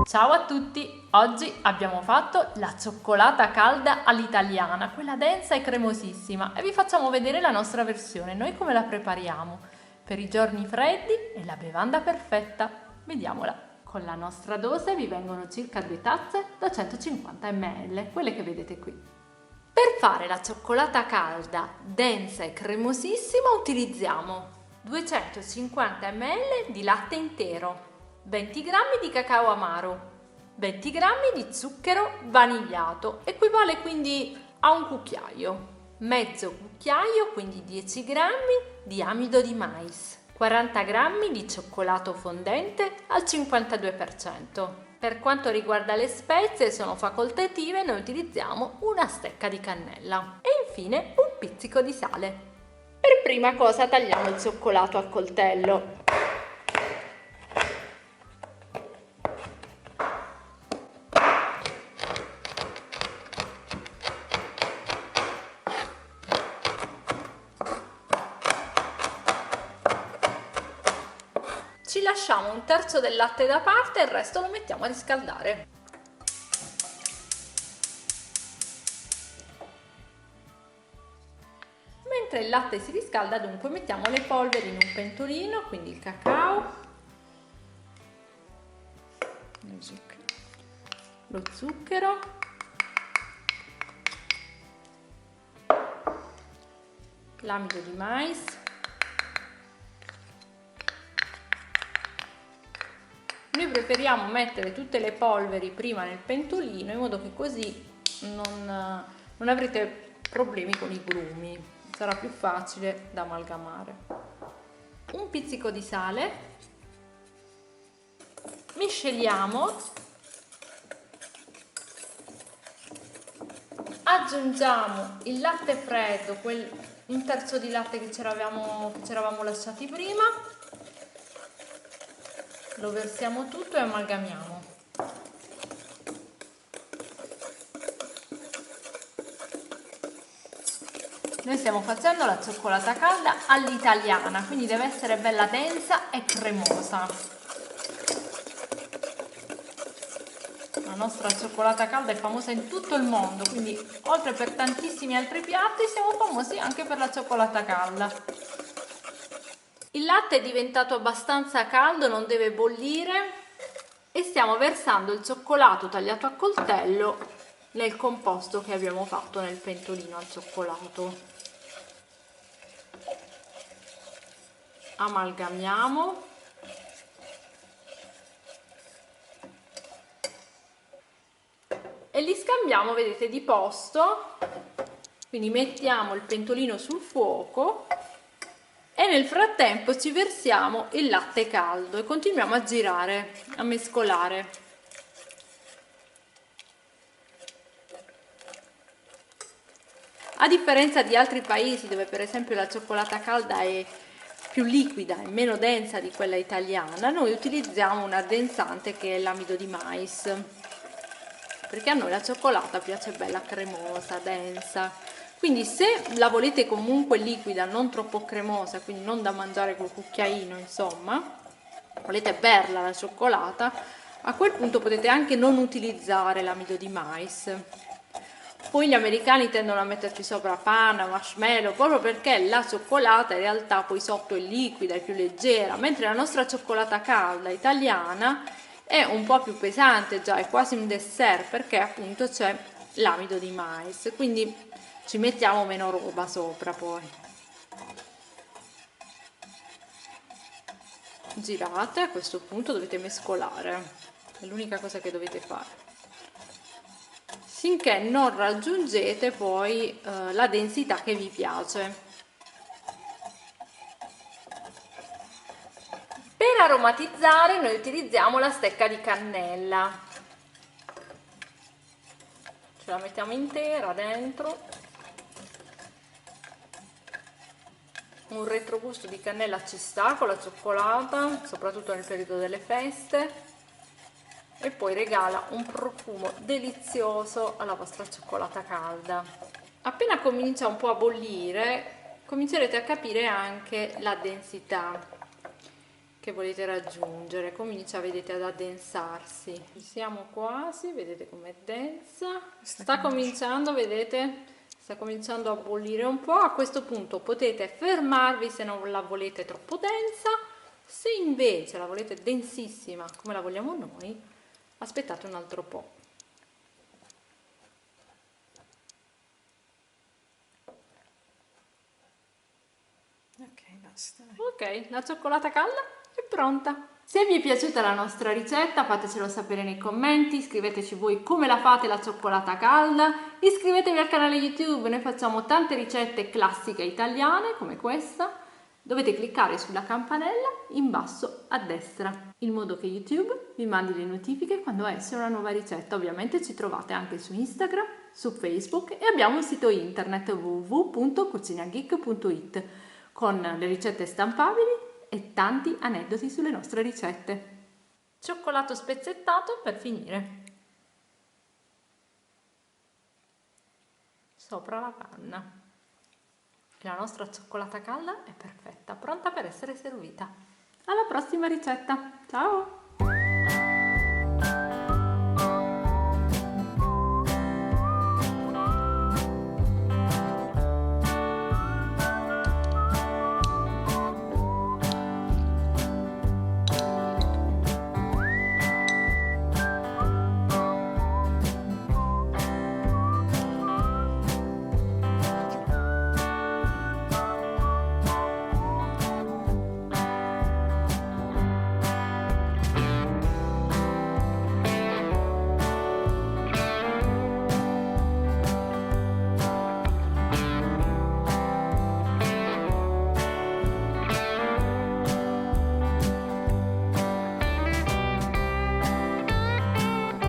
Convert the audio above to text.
Ciao a tutti! Oggi abbiamo fatto la cioccolata calda all'italiana, quella densa e cremosissima, e vi facciamo vedere la nostra versione, noi come la prepariamo per i giorni freddi e la bevanda perfetta. Vediamola! Con la nostra dose vi vengono circa 2 tazze da 150 ml, quelle che vedete qui. Per fare la cioccolata calda, densa e cremosissima utilizziamo 250 ml di latte intero, 20 g di cacao amaro, 20 g di zucchero vanigliato, equivale quindi a un cucchiaio, mezzo cucchiaio, quindi 10 g di amido di mais, 40 g di cioccolato fondente al 52%. Per quanto riguarda le spezie sono facoltative, noi utilizziamo una stecca di cannella e infine un pizzico di sale. Per prima cosa tagliamo il cioccolato a coltello. Ci lasciamo un terzo del latte da parte e il resto lo mettiamo a riscaldare. Mentre il latte si riscalda, dunque, mettiamo le polveri in un pentolino, quindi il cacao, lo zucchero, l'amido di mais, noi preferiamo mettere tutte le polveri prima nel pentolino in modo che così non avrete problemi con i grumi, sarà più facile da amalgamare. Un pizzico di sale, misceliamo, aggiungiamo il latte freddo, un terzo di latte che ci eravamo lasciati prima, lo versiamo tutto e amalgamiamo. Noi stiamo facendo la cioccolata calda all'italiana, quindi deve essere bella densa e cremosa. La nostra cioccolata calda è famosa in tutto il mondo, quindi oltre per tantissimi altri piatti siamo famosi anche per la cioccolata calda. Il latte è diventato abbastanza caldo, non deve bollire, e stiamo versando il cioccolato tagliato a coltello nel composto che abbiamo fatto nel pentolino al cioccolato. Amalgamiamo e li scambiamo, vedete, di posto, quindi mettiamo il pentolino sul fuoco e nel frattempo ci versiamo il latte caldo e continuiamo a girare, a mescolare. A differenza di altri paesi dove per esempio la cioccolata calda è più liquida e meno densa di quella italiana, noi utilizziamo un addensante che è l'amido di mais, perché a noi la cioccolata piace bella cremosa, densa. Quindi se la volete comunque liquida, non troppo cremosa, quindi non da mangiare col cucchiaino, insomma, volete berla la cioccolata, a quel punto potete anche non utilizzare l'amido di mais. Poi gli americani tendono a metterci sopra panna, marshmallow, proprio perché la cioccolata in realtà poi sotto è liquida, è più leggera, mentre la nostra cioccolata calda italiana è un po' più pesante, già è quasi un dessert, perché appunto c'è l'amido di mais, quindi ci mettiamo meno roba sopra. Poi girate, a questo punto dovete mescolare, è l'unica cosa che dovete fare, finché non raggiungete poi la densità che vi piace. Per aromatizzare noi utilizziamo la stecca di cannella, ce la mettiamo intera dentro, un retrogusto di cannella ci sta con la cioccolata, soprattutto nel periodo delle feste, e poi regala un profumo delizioso alla vostra cioccolata calda. Appena comincia un po' a bollire, comincerete a capire anche la densità, che volete raggiungere. Comincia, vedete, ad addensarsi. Ci siamo quasi, vedete com'è densa. Sta cominciando, vedete, sta cominciando a bollire un po'. A questo punto potete fermarvi se non la volete troppo densa. Se invece la volete densissima come la vogliamo noi, aspettate un altro po'. Ok, basta. Ok, la cioccolata calda è pronta. Se vi è piaciuta la nostra ricetta, fatecelo sapere nei commenti, scriveteci voi come la fate la cioccolata calda, iscrivetevi al canale YouTube, noi facciamo tante ricette classiche italiane come questa. Dovete cliccare sulla campanella in basso a destra, in modo che YouTube vi mandi le notifiche quando esce una nuova ricetta. Ovviamente ci trovate anche su Instagram, su Facebook e abbiamo un sito internet www.cucinageek.it con le ricette stampabili e tanti aneddoti sulle nostre ricette. Cioccolato spezzettato per finire. Sopra la panna. La nostra cioccolata calda è perfetta, pronta per essere servita. Alla prossima ricetta. Ciao!